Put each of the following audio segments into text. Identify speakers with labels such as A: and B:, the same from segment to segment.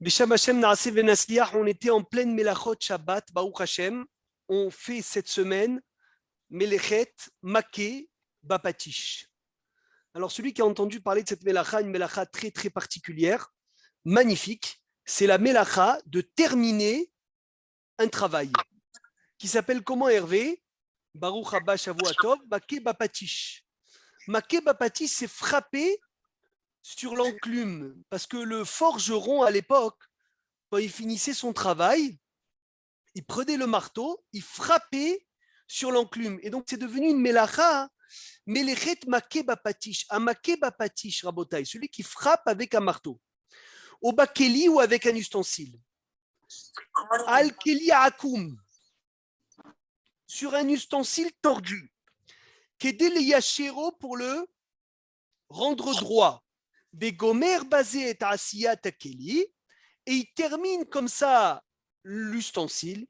A: Bisham Hashem Naaseh Venasliach, on était en pleine Melachot Shabbat, Baruch Hashem. On fait cette semaine Melechet Maké Bapatish. Alors, celui qui a entendu parler de cette Melacha, une Melacha très très particulière, magnifique, c'est la Melacha de terminer un travail qui s'appelle comment, Hervé? Baruch Haba Shavuatov, Maké Bapatish. Maké Bapatish, c'est frapper sur l'enclume, parce que le forgeron à l'époque, quand il finissait son travail, il prenait le marteau, il frappait sur l'enclume. Et donc, c'est devenu une melacha, melechet maké bapatish, un maké bapatish, rabotai, celui qui frappe avec un marteau, au bakeli ou avec un ustensile. Al-keli akoum, sur un ustensile tordu. Kedel yashero, pour le rendre droit. Begomer basé et asiyat akeli, et il termine comme ça l'ustensile.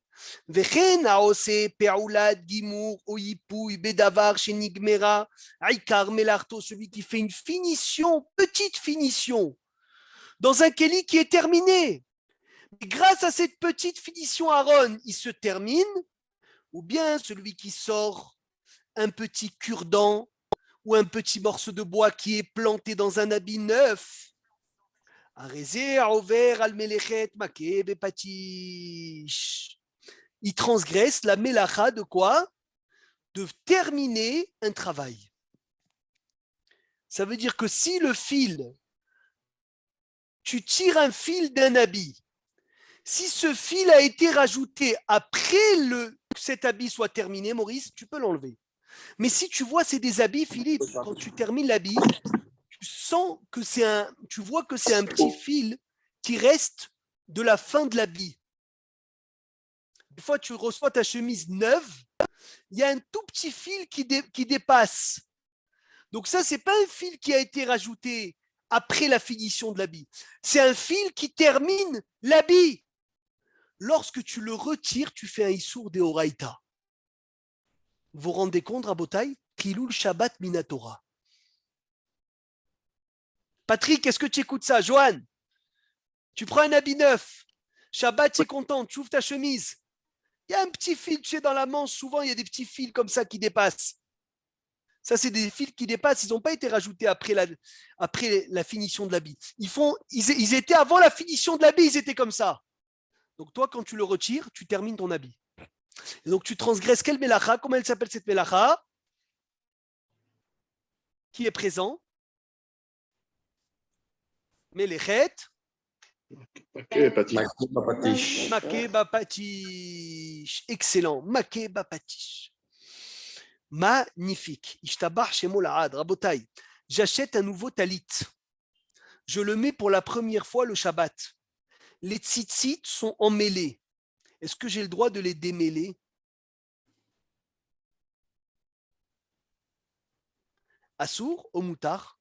A: Vechen aose pe'oulad gimour oipouy bedavar shenigmera aikar melarto, celui qui fait une finition, petite finition, dans un keli qui est terminé. Et grâce à cette petite finition, Aaron, il se termine, ou bien celui qui sort un petit cure-dent ou un petit morceau de bois qui est planté dans un habit neuf. Il transgresse la melacha de quoi? De terminer un travail. Ça veut dire que si le fil, tu tires un fil d'un habit, si ce fil a été rajouté après que cet habit soit terminé, Maurice, tu peux l'enlever. Mais si tu vois, c'est des habits, Philippe, quand tu termines l'habit, tu vois que c'est un petit fil qui reste de la fin de l'habit. Des fois, tu reçois ta chemise neuve, il y a un tout petit fil qui dépasse. Donc ça, c'est pas un fil qui a été rajouté après la finition de l'habit. C'est un fil qui termine l'habit. Lorsque tu le retires, tu fais un issour de Horaïta. Vous vous rendez compte, Rabotai? Kilul Shabbat Minatora. Patrick, est-ce que tu écoutes ça? Johan, tu prends un habit neuf. Shabbat, tu es content, tu ouvres ta chemise. Il y a un petit fil, tu sais, dans la manche. Souvent, il y a des petits fils comme ça qui dépassent. Ça, c'est des fils qui dépassent. Ils n'ont pas été rajoutés après la finition de l'habit. Ils étaient avant la finition de l'habit, ils étaient comme ça. Donc, toi, quand tu le retires, tu termines ton habit. Et donc, tu transgresses quelle melacha? Comment elle s'appelle cette melacha? Qui est présent? Melechet.
B: Maké Bapatish.
A: Maké Bapatish. Excellent. Maké Bapatish. Magnifique. Ishtabach Shemo Lahad. Rabotai. J'achète un nouveau talit. Je le mets pour la première fois le Shabbat. Les tzitzit sont emmêlés. Est-ce que j'ai le droit de les démêler? Assour au moutar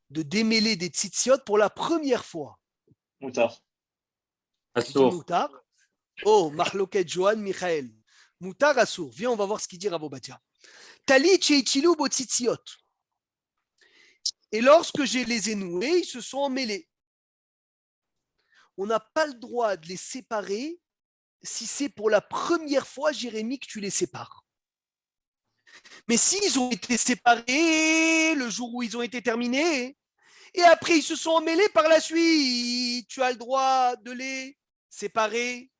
A: de démêler des tzitziot pour la première fois.
B: Moutar.
A: Assour. Moutar. Oh, Mahloket Johan Michael. Moutar Assour. Viens, on va voir ce qu'il dit Ravo Batia. Talit sheitchilou bo tzitziot. Et lorsque je les ai noués, ils se sont emmêlés. On n'a pas le droit de les séparer si c'est pour la première fois, Jérémie, que tu les sépares. Mais s'ils ont été séparés le jour où ils ont été terminés, et après ils se sont emmêlés par la suite, tu as le droit de les séparer.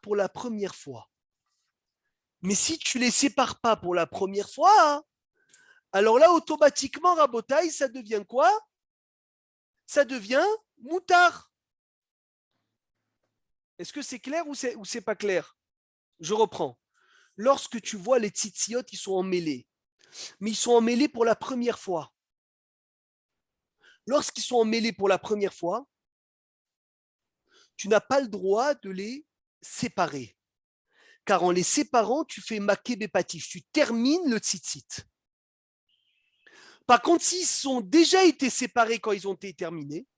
A: Pour la première fois. Mais si tu ne les sépares pas pour la première fois, alors là, automatiquement, Rabotaï, ça devient quoi? Ça devient moutard. Est-ce que c'est clair ou c'est pas clair? Je reprends. Lorsque tu vois les tzitziot, ils sont emmêlés. Mais ils sont emmêlés pour la première fois. Lorsqu'ils sont emmêlés pour la première fois, tu n'as pas le droit de les séparer. Car en les séparant, tu fais maké bépatif. Tu termines le tzitzit. Par contre, s'ils ont déjà été séparés quand ils ont été terminés,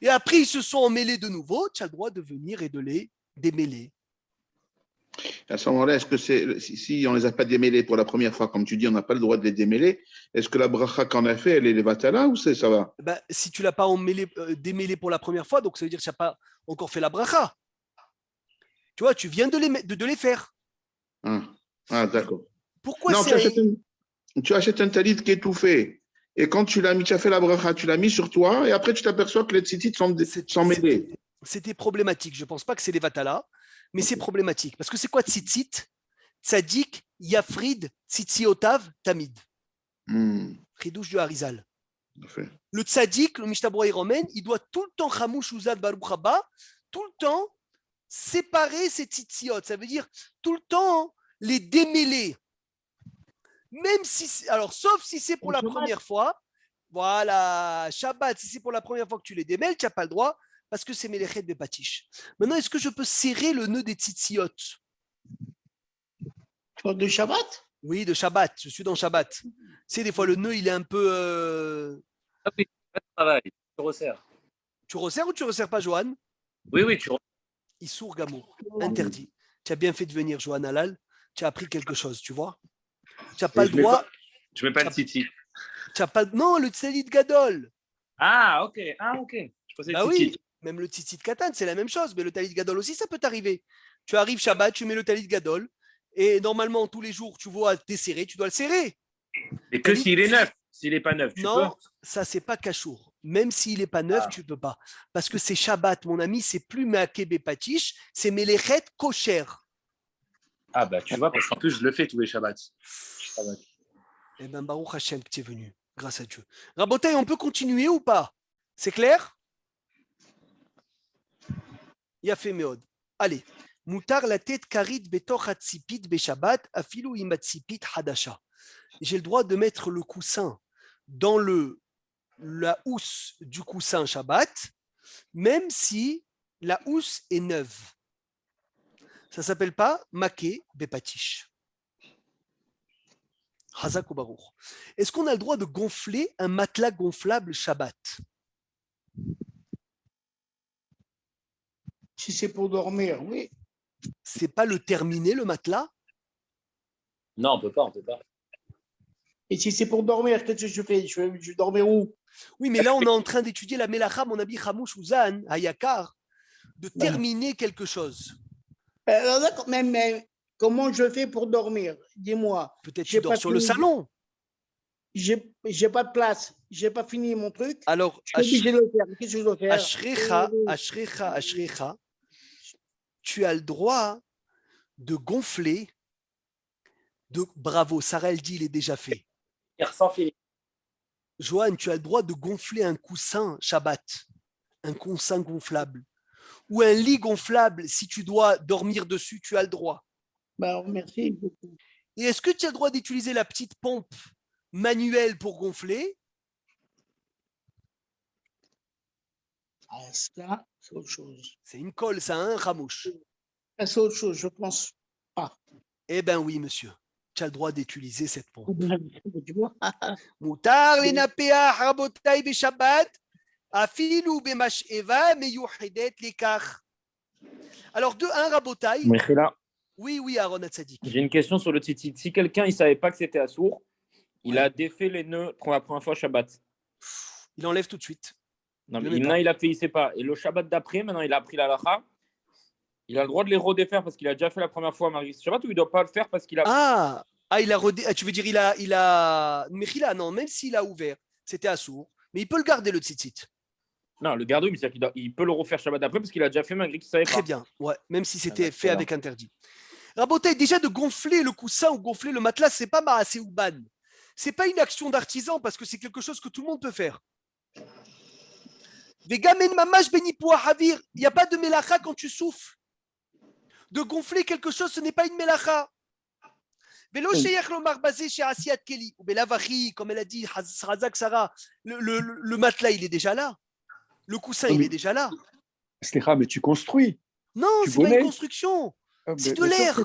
A: et après ils se sont emmêlés de nouveau, tu as le droit de venir et de les démêler.
B: À ce moment-là, est-ce que si on ne les a pas démêlés pour la première fois, comme tu dis, on n'a pas le droit de les démêler, est-ce que la bracha qu'on a fait, elle est les vatala ou ça va?
A: Ben, si tu ne l'as pas démêlé pour la première fois, donc ça veut dire que tu n'as pas encore fait la bracha. Tu vois, tu viens de les faire.
B: D'accord.
A: Pourquoi
B: non, tu achètes un talit qui est tout fait. Et quand tu l'as mis, tu as fait la bracha, tu l'as mis sur toi, et après tu t'aperçois que les tzitzit sont mêlés.
A: C'était problématique. Je ne pense pas que c'est les vatala, mais c'est problématique. Parce que c'est quoi tzitzit? Tzadik, Yafrid, Tzitziotav, Tamid. Ridouche du Harizal. Le tzadik, le Mishnah Romaine, il doit tout le temps, Chamouch Uzad Baruch Haba, tout le temps séparer ses tzitziot. Ça veut dire tout le temps les démêler. Même si, alors, sauf si c'est pour la première fois. Voilà, Shabbat, si c'est pour la première fois que tu les démêles, tu n'as pas le droit parce que c'est Melechet Bepatish. Maintenant, est-ce que je peux serrer le nœud des tzitziot?
C: De Shabbat?
A: Oui, de Shabbat. Je suis dans Shabbat. Tu sais, des fois, le nœud, il est un peu.
D: Ah oui, pas de travail. Tu resserres.
A: Tu resserres ou tu resserres pas, Johan?
D: Oui, tu resserres.
A: Issour Gamour, interdit. Tu as bien fait de venir, Johan Halal. Tu as appris quelque chose, tu vois? Tu n'as pas le droit.
D: Je ne mets pas de titi.
A: Non, le tzalit gadol.
D: Ah, ok. Je pensais
A: bah oui, même le tzitzit katan, c'est la même chose. Mais le talit gadol aussi, ça peut t'arriver. Tu arrives Shabbat, tu mets le talit gadol. Et normalement, tous les jours, tu vois desserrer, tu dois le serrer.
D: Et que s'il est neuf. S'il n'est pas neuf, tu peux?
A: Non, ça, c'est pas cachour. Même s'il n'est pas neuf, tu ne peux pas. Parce que c'est Shabbat, mon ami, c'est plus Meakebe Patish, c'est Melechet Kosher.
D: Ah, bah tu vois, parce qu'en plus, je le fais tous les Shabbats.
A: Eh bien, Baruch Hashem que tu es venu, grâce à Dieu. Rabotai, on peut continuer ou pas? C'est clair? Yafé Meod. Allez. Moutar la tête karit betoch hatzipit beshabbat afilu imatzipit hadasha. J'ai le droit de mettre le coussin dans la housse du coussin Shabbat, même si la housse est neuve. Ça ne s'appelle pas maké bepatish. Hazak ou Baruch. Est-ce qu'on a le droit de gonfler un matelas gonflable Shabbat?
C: Si c'est pour dormir, oui.
A: C'est pas le terminer, le matelas?
D: Non, on peut pas.
C: Et si c'est pour dormir, qu'est-ce que je fais? Je vais dormir où?
A: Oui, mais là, on est en train d'étudier la Melacha, mon ami Hamouch Ouzan, à Yakar, de terminer quelque chose.
C: D'accord, mais comment je fais pour dormir? Dis-moi.
A: Peut-être tu dors sur le salon.
C: J'ai pas de place. J'ai pas fini mon truc.
A: Alors,
C: je suis obligé de le faire. Qu'est-ce que je dois faire?
A: Ashrecha, tu as le droit de gonfler. Bravo, Sarah, elle dit, il est déjà fait. Johan, tu as le droit de gonfler un coussin Shabbat, un coussin gonflable, ou un lit gonflable. Si tu dois dormir dessus, tu as le droit.
C: Bah, merci beaucoup.
A: Et est-ce que tu as le droit d'utiliser la petite pompe manuelle pour gonfler?
C: Ça, c'est autre chose.
A: C'est une colle, ça, hein, Ramouche?
C: C'est autre chose, je pense pas.
A: Eh bien oui, monsieur. Tu as le droit d'utiliser cette pompe. Moutar les napéa rabotai beshabbat afilu bemasheva meyuhidet lekach. Alors, un rabotai. Oui, Aaron Hatzadik.
D: J'ai une question sur le tzitzit. Si quelqu'un ne savait pas que c'était assour, il a défait les nœuds pour la première fois Shabbat.
A: Il enlève tout de suite.
D: Non, mais maintenant, il a fait, il ne sait pas. Et le Shabbat d'après, maintenant, il a appris la lacha. Il a le droit de les redéfaire parce qu'il a déjà fait la première fois Marie Shabbat, ou il ne doit pas le faire parce qu'il a.
A: Il a tu veux dire, il a. Mechila, non, même s'il a ouvert, c'était assour. Mais il peut le garder, le tzitzit.
D: Non, le garder, mais c'est-à-dire qu'il peut le refaire Shabbat d'après parce qu'il a déjà fait malgré qu'il ne savait pas.
A: Très bien, ouais, même si c'était fait avec interdit. Rabotai, déjà de gonfler le coussin ou gonfler le matelas, c'est pas Maasé ou Ban. C'est pas une action d'artisan parce que c'est quelque chose que tout le monde peut faire. Il n'y a pas de melacha quand tu souffles. De gonfler quelque chose, ce n'est pas une melacha. Comme elle a dit, le matelas, il est déjà là. Le coussin, il est déjà là.
E: Mais tu construis.
A: Non, c'est pas une construction. C'est de l'air.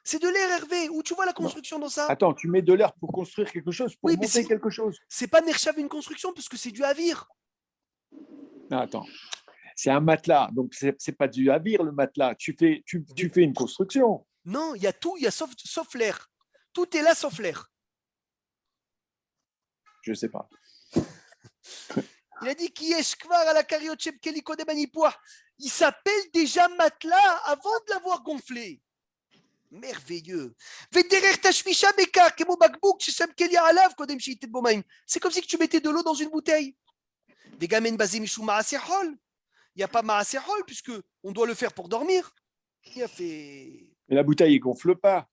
A: C'est de l'air, Hervé. Où tu vois la construction dans ça?
E: Attends, tu mets de l'air pour construire quelque chose, pour monter quelque chose.
A: C'est pas Nershav une construction, parce que c'est du havir.
E: Non, attends. C'est un matelas, donc c'est pas du havir le matelas. Tu fais une construction.
A: Non, il y a tout, il y a sauf l'air. Tout est là sauf l'air.
E: Je sais pas.
A: Il a dit qui est Shkvar à la Kariocheb Keliko de Manipoir. Il s'appelle déjà matelas avant de l'avoir gonflé. Merveilleux. C'est comme si tu mettais de l'eau dans une bouteille. Il n'y a pas Maasehol puisque on doit le faire pour dormir. Il a fait.
E: Mais la bouteille, ne gonfle pas.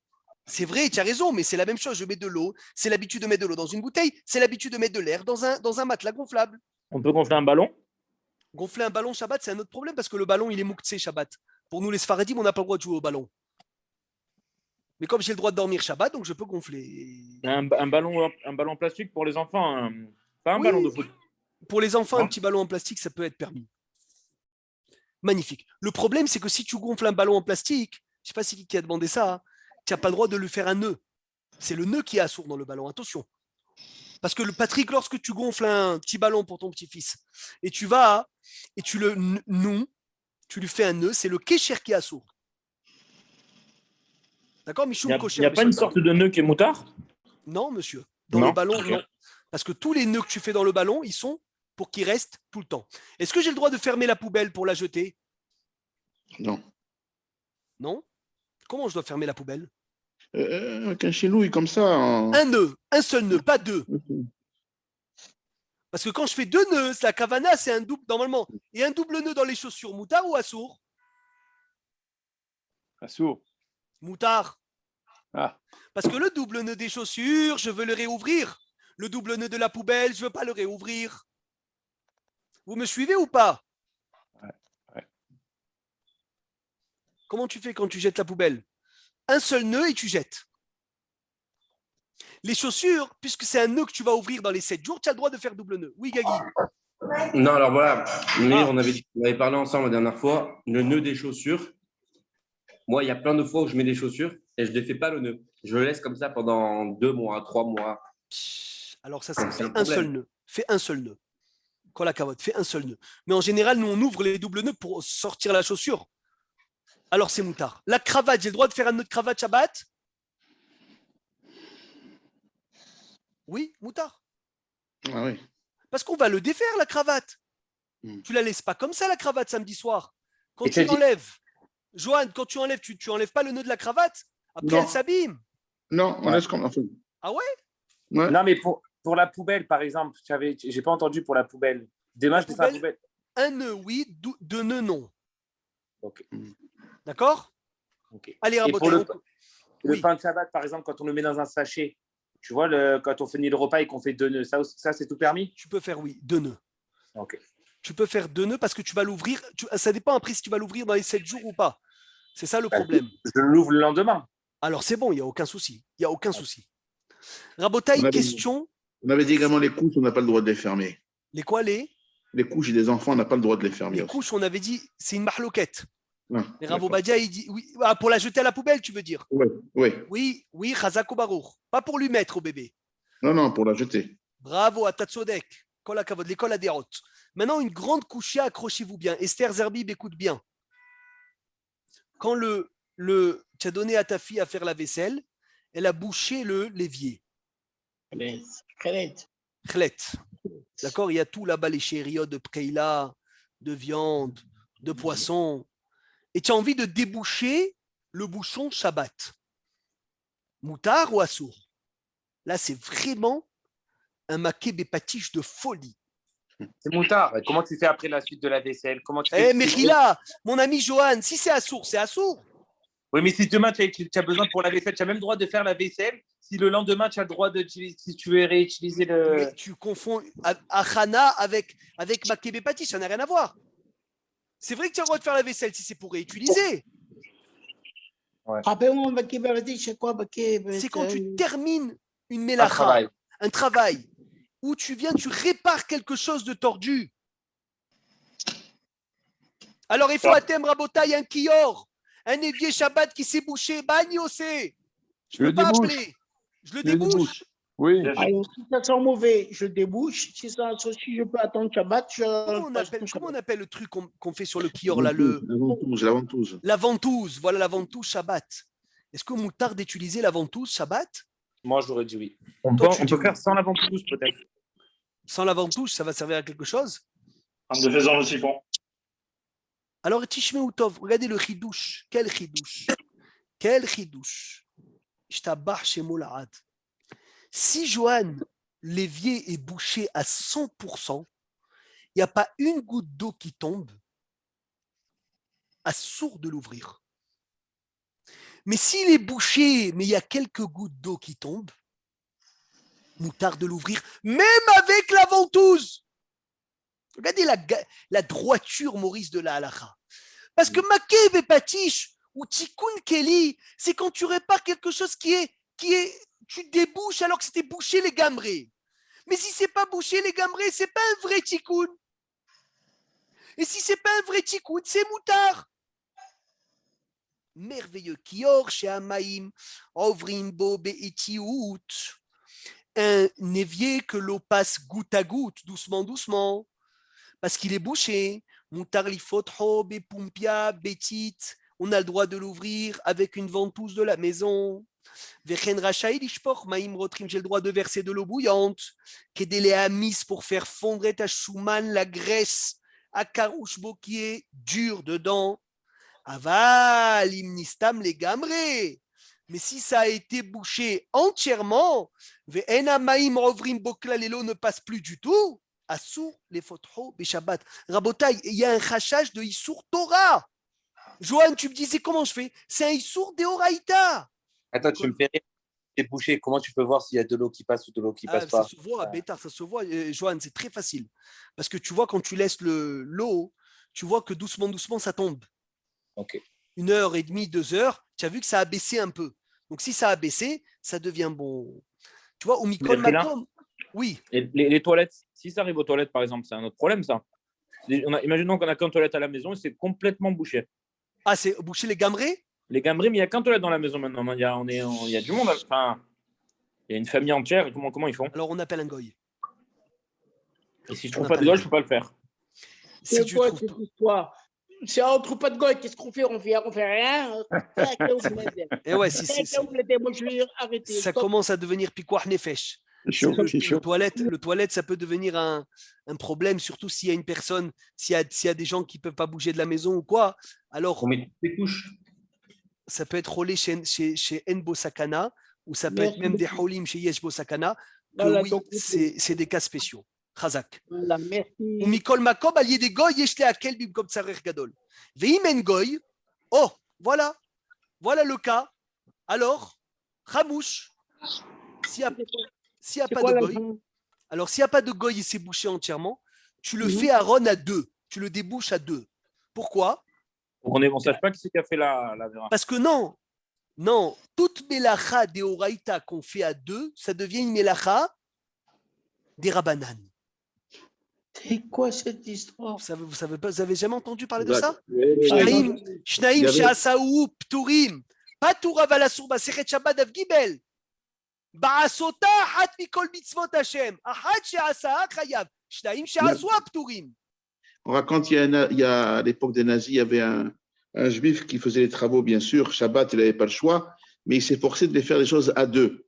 A: C'est vrai, tu as raison, mais c'est la même chose. Je mets de l'eau. C'est l'habitude de mettre de l'eau dans une bouteille. C'est l'habitude de mettre de l'air dans un matelas gonflable.
D: On peut gonfler un ballon?
A: Gonfler un ballon Shabbat, c'est un autre problème parce que le ballon, il est mouktsé Shabbat. Pour nous, les Sfaradim, on n'a pas le droit de jouer au ballon. Mais comme j'ai le droit de dormir Shabbat, donc je peux gonfler.
D: Un ballon en plastique pour les enfants, pas un
A: Oui.
D: ballon de foot.
A: Pour les enfants,
D: Non.
A: un petit ballon en plastique, ça peut être permis. Magnifique. Le problème, c'est que si tu gonfles un ballon en plastique, je ne sais pas qui a demandé ça, hein, tu n'as pas le droit de lui faire un nœud. C'est le nœud qui est assourd dans le ballon. Attention. Parce que Patrick, lorsque tu gonfles un petit ballon pour ton petit-fils, et tu vas, et tu le noues, tu lui fais un nœud, c'est le kécher qui est assourd. D'accord,
D: Il
A: Michoum
D: n'y
A: Kosher.
D: a pas une sorte de nœud qui est moutard?
A: Non, monsieur. Dans
D: Non.
A: le ballon,
D: Ok.
A: non. Parce que tous les nœuds que tu fais dans le ballon, ils sont pour qu'ils restent tout le temps. Est-ce que j'ai le droit de fermer la poubelle pour la jeter?
B: Non.
A: Non. Comment je dois fermer la poubelle?
B: Avec un chenouille comme ça.
A: Un nœud, un seul nœud, pas deux. Parce que quand je fais deux nœuds, la kavana, c'est un double normalement. Et un double nœud dans les chaussures, moutard ou assour?
E: Assourd.
A: Moutard.
E: Ah.
A: Parce que le double nœud des chaussures, je veux le réouvrir. Le double nœud de la poubelle, je ne veux pas le réouvrir. Vous me suivez ou pas?
E: Ouais.
A: Comment tu fais quand tu jettes la poubelle? Un seul nœud et tu jettes. Les chaussures, puisque c'est un nœud que tu vas ouvrir dans les 7 jours, tu as le droit de faire double nœud. Oui, Gagui.
F: Non, alors voilà, mais
A: Ah.
F: on avait parlé ensemble la dernière fois, le nœud des chaussures. Moi, il y a plein de fois où je mets des chaussures et je ne défais pas le nœud. Je le laisse comme ça pendant 2 mois, 3 mois.
A: Alors ça,
F: C'est
A: c'est
F: un
A: un seul
F: problème.
A: nœud. Fais un seul nœud. Quand la cavotte, fais un seul nœud. Mais en général, nous, on ouvre les doubles nœuds pour sortir la chaussure. Alors c'est moutard. La cravate, j'ai le droit de faire un nœud de cravate Shabbat? Oui, moutard.
B: Ah oui.
A: Parce qu'on va le défaire, la cravate.
B: Hmm.
A: Tu la laisses pas comme ça, la cravate, samedi soir. Quand
D: Et
A: tu
D: t'as dit-
A: l'enlèves, Johan, quand tu enlèves, tu enlèves pas le nœud de la cravate. Après,
B: Non.
A: elle s'abîme.
B: Non, on
D: Ouais.
B: laisse comme. Enfin,
A: Ah ouais?
B: ouais.
D: Non, mais pour la poubelle, par exemple, j'ai pas entendu pour la poubelle. Demain, je fais la poubelle.
A: Un nœud, oui. Deux nœuds, non.
D: Ok.
A: D'accord?
D: Ok.
A: Allez,
D: Et pour
A: raboter.
D: le
A: Oui.
D: pain de Shabbat, par exemple, quand on le met dans un sachet, tu vois, quand on finit le repas et qu'on fait 2 nœuds, ça c'est tout permis?
A: Tu peux faire, oui, 2 nœuds.
D: Ok.
A: Tu peux faire 2 nœuds parce que tu vas l'ouvrir. Ça dépend après si tu vas l'ouvrir dans les 7 jours ou pas. C'est ça le problème.
D: Je l'ouvre le lendemain.
A: Alors c'est bon, il n'y a aucun souci. Il n'y a aucun souci. Rabotaï,
B: On avait-
A: question.
B: On avait dit également les couches, on n'a pas le droit de les fermer.
A: Les quoi, les
B: couches des enfants, on n'a pas le droit de les fermer.
A: Les
B: aussi.
A: couches, on avait dit, c'est une marloquette.
B: Ah,
A: Et
B: d'accord.
A: Ravobadia, il dit, oui, ah, pour la jeter à la poubelle, tu veux dire?
B: Oui, oui.
A: Oui, oui, Chazako Barour. Pas pour lui mettre au bébé.
B: Non, non, pour la jeter.
A: Bravo à Tatsodek. Kol Hakavod, l'école à Derot. Maintenant, une grande couchia, accrochez-vous bien. Esther Zerbib, écoute bien. Quand tu as donné à ta fille à faire la vaisselle, elle a bouché l'évier. Khlet. D'accord? Il y a tout là-bas, les chériotes de preila, de viande, de poisson. Et tu as envie de déboucher le bouchon Shabbat. Moutard ou assour? Là, c'est vraiment un maquet bépatiche de folie.
D: C'est moutard. Comment tu fais après la suite de la vaisselle? Comment tu fais?
A: Eh, Mechila, mon ami Johan, si c'est assour, c'est assour.
D: Oui, mais si demain tu as besoin pour la vaisselle, tu as même le droit de faire la vaisselle. Si le lendemain tu as le droit d'utiliser, si tu veux réutiliser le.
A: Mais tu confonds Achana avec maquet bépatiche, ça n'a rien à voir. C'est vrai que tu as le droit de faire la vaisselle si c'est pour réutiliser.
C: Rappelle-moi, Baki Berdi, c'est quoi Baki?
A: C'est quand tu termines une
D: Un
A: mélacha,
D: travail.
A: un travail, où tu répares quelque chose de tordu. Alors il faut à Thème Rabotaï un kior, un évier Shabbat qui s'est bouché, bagnocé. Je
E: Je
A: ne
E: le
A: peux pas
E: débouche.
A: appeler. Je le
E: Je le
A: débouche.
E: débouche. Oui.
C: Alors, si ça sent mauvais, je débouche. Si ça si je peux attendre Shabbat, je.
A: Comment on appelle le truc qu'on fait sur le kior là,
B: La ventouse.
A: la ventouse, voilà la ventouse Shabbat. Est-ce que moutard d'utiliser la ventouse Shabbat?
D: Moi, j'aurais dit oui. On
A: Toi,
D: peut,
A: tu
D: on
A: dis
D: peut faire
A: oui.
D: sans la ventouse, peut-être.
A: Sans la ventouse, ça va servir à quelque chose?
G: En défaisant le siphon.
A: Alors, Tishmeu Tov, regardez le chidouche. Quel chidouche? Quel chidouche? Ishtabach Shemo La'ad. Si Johan, l'évier est bouché à 100%, il n'y a pas une goutte d'eau qui tombe, assourd de l'ouvrir. Mais s'il est bouché, mais il y a quelques gouttes d'eau qui tombent, moutard de l'ouvrir, même avec la ventouse. Regardez la droiture, Maurice, de la halakha. Parce que Makev et Patish, ou Tikkun Keli, c'est quand tu répares quelque chose qui est, tu débouches alors que c'était bouché les gamrés. Mais si c'est pas bouché les gamrés, c'est pas un vrai Tikkun. Et si c'est pas un vrai Tikkun, c'est moutard. Merveilleux. Kior chez Amaïm, Ovrim Bo Be'itiout. Un évier que l'eau passe goutte à goutte, doucement, doucement. Parce qu'il est bouché. Moutar lifotro, bepumpia, betit. On a le droit de l'ouvrir avec une ventouse de la maison. Vechen rachaï lishpoch, maïm rotrim, j'ai le droit de verser de l'eau bouillante. Kedele amis pour faire fondre et chouman, la graisse, à karouchbo qui est dur dedans. Aval, imnistam les gamré. Mais si ça a été bouché entièrement, ve'ena maïm rovrim bokla, l'eau ne passe plus du tout. Assour les fotro Shabbat. Rabotaï, il y a un rachage de Issour Torah. Johan, tu me disais comment je fais? C'est un Issour Deoraïta.
H: Attends, tu me fais rire. C'est bouché. Comment tu peux voir s'il y a de l'eau qui passe ou de l'eau qui passe pas?
A: Ça se voit, Bétard, ça se voit. Johan, c'est très facile. Parce que tu vois, quand tu laisses l'eau, tu vois que doucement, doucement, ça tombe.
H: Ok.
A: 1h30, 2 heures, tu as vu que ça a baissé un peu. Donc, si ça a baissé, ça devient bon. Tu vois, au Mikol Makom. Oui.
D: Et les toilettes, si ça arrive aux toilettes, par exemple, c'est un autre problème, ça. Imaginons qu'on n'a qu'une toilette à la maison et c'est complètement bouché.
A: Ah, c'est bouché les gamrés?
D: Les gamrés, mais il n'y a qu'une toilette dans la maison maintenant. Il y a du monde. Enfin, il y a une famille entière. Et comment ils font?
A: Alors, on appelle un goy.
D: Et si je ne trouve pas de goy, je ne peux pas le faire.
C: C'est quoi cette histoire? Si on ne trouve pas de goy, qu'est-ce qu'on fait? On fait rien.
A: Et ouais,
C: moi, je vais arrêter.
A: Ça commence à devenir piquoir nefesh. Le toilette, ça peut devenir un problème, surtout s'il y a une personne, s'il y a des gens qui ne peuvent pas bouger de la maison ou quoi. Alors,
F: On met toutes les couches.
A: ça peut être relais chez Enbo Sakana, ou ça peut être même des holim chez Yeshbo Sakana.
C: Voilà,
A: oui,
C: donc,
A: c'est des cas spéciaux. Chazak.
C: Voilà, merci.
A: Ou Mikol Makob, allié des goy, yeshle akel bim comme tsarer gadol. Veimen goy. Oh, voilà le cas. Alors, Ramouche, s'il n'y a pas de goy, alors s'il n'y a pas de goy et c'est bouché entièrement, tu le fais Aaron à 2. Tu le débouches à 2. Pourquoi?
D: On ne sache pas qui c'est qui a fait la vera.
A: Parce que non, toute melacha des oraïta qu'on fait à 2, ça devient une melacha des rabanan.
C: C'est quoi cette histoire?
A: Vous avez jamais entendu parler de ça?
B: Oui.
A: Shnaim she'asaou pturim. Patura valasur basechet Shabbat av gibel. Ba'asota hat mikol mitzvot Hashem. Achat she'asa chayav. Shnaim she'asua pturim.
B: On raconte, il y a à l'époque des nazis, il y avait un juif qui faisait les travaux, bien sûr. Shabbat, il n'avait pas le choix, mais il s'est forcé de les faire des choses à 2.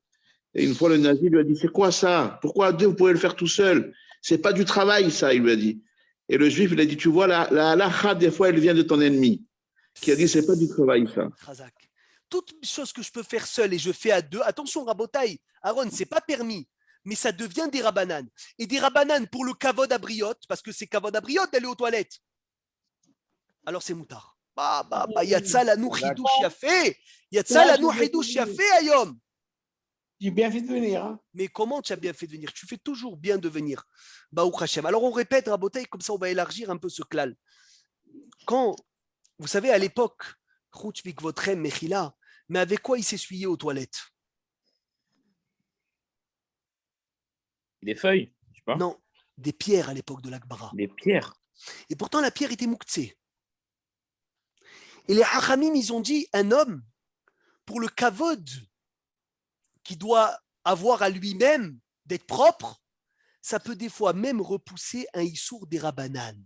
B: Et une fois, le nazi lui a dit, c'est quoi ça? Pourquoi à 2, vous pouvez le faire tout seul? C'est pas du travail, ça, il lui a dit. Et le juif, il a dit, tu vois, la halakha, des fois, elle vient de ton ennemi, qui a dit, c'est pas du travail, ça.
A: Toute chose que je peux faire seul et je fais à 2, attention, Rabotaï, Aaron, c'est pas permis, mais ça devient des rabananes. Et des rabananes pour le kavod abriot, parce que c'est kavod abriot d'aller aux toilettes. Alors c'est moutard. Yatsa la nou hidouch yafé. Yatsa la nou hidouch yafé ayom.
C: J'ai bien fait de venir. Hein.
A: Mais comment tu as bien fait de venir? Tu fais toujours bien de venir. Baruch Hashem. Alors on répète, Rabotaï, comme ça on va élargir un peu ce klal. Quand, vous savez, à l'époque, Chutz mikvotrem mechila, mais avec quoi il s'essuyait aux toilettes?
D: Des feuilles, je sais pas.
A: Non, des pierres à l'époque de l'Akbara.
D: Des pierres.
A: Et pourtant, la pierre était mouktsé. Et les Hachamim, ils ont dit, un homme, pour le kavod qui doit avoir à lui-même d'être propre, ça peut des fois même repousser un issour des rabanan.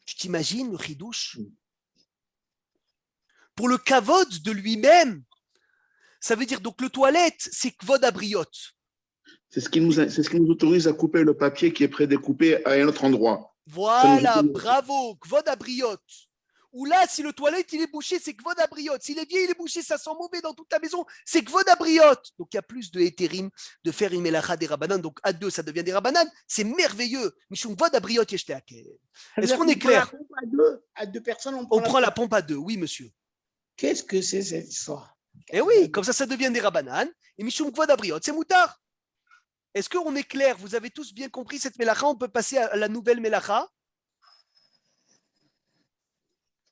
A: Tu t'imagines le chidouche? pour le kavod de lui-même. Ça veut dire, donc le toilette, c'est kvod abriot.
B: C'est ce qui nous autorise à couper le papier qui est prédécoupé à un autre endroit.
A: Voilà, bravo, kvod abriot. Ou là, si le toilette il est bouché, c'est kvod abriot. Si l'évier il est bouché, ça sent mauvais dans toute la maison, c'est kvod abriot. Donc il y a plus de hétérim de faire une melacha des rabanan. Donc à deux, ça devient des rabanan. C'est merveilleux. Mishum kvod abriot yeshleakel. Est-ce qu'on est clair?
C: À deux personnes,
A: On prend la pompe à deux, oui, monsieur.
C: Qu'est-ce que c'est cette histoire?
A: Eh oui, comme ça devient des rabanan. Et Mishum kvod abriot, c'est moutard. Est-ce qu'on est clair? Vous avez tous bien compris cette melacha? On peut passer à la nouvelle melacha?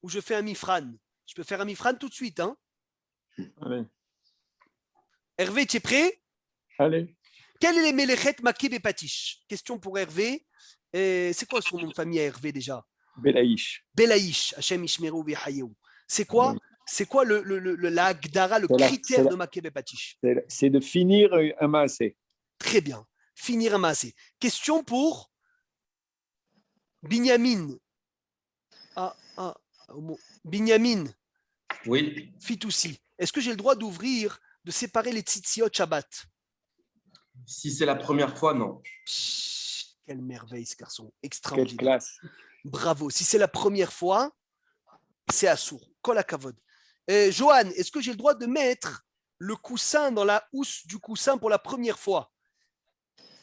A: Ou je fais un mifran. Je peux faire un mifran tout de suite. Hein.
E: Allez.
A: Hervé, tu es prêt?
E: Allez.
A: Quel est les melechet makib et patish? Question pour Hervé. C'est quoi son nom de famille à Hervé déjà?
E: Belaïch.
A: Belaïch. Hashem ishmeru v'yahayeu. C'est quoi? C'est quoi la agdara, le critère de makib et patish?
E: C'est de finir un maasé.
A: Très bien. Finir un maasé. Question pour Binyamin. Binyamin.
F: Oui.
A: Fitoussi. Est-ce que j'ai le droit d'ouvrir, de séparer les tzitziot Shabbat?
F: Si c'est la première fois, non.
A: Chut, quelle merveille ce garçon.
E: Quelle
A: Extraordinaire.
E: classe.
A: Bravo. Si c'est la première fois, c'est assourd. Kol hakavod. Johan, est-ce que j'ai le droit de mettre le coussin dans la housse du coussin pour la première fois?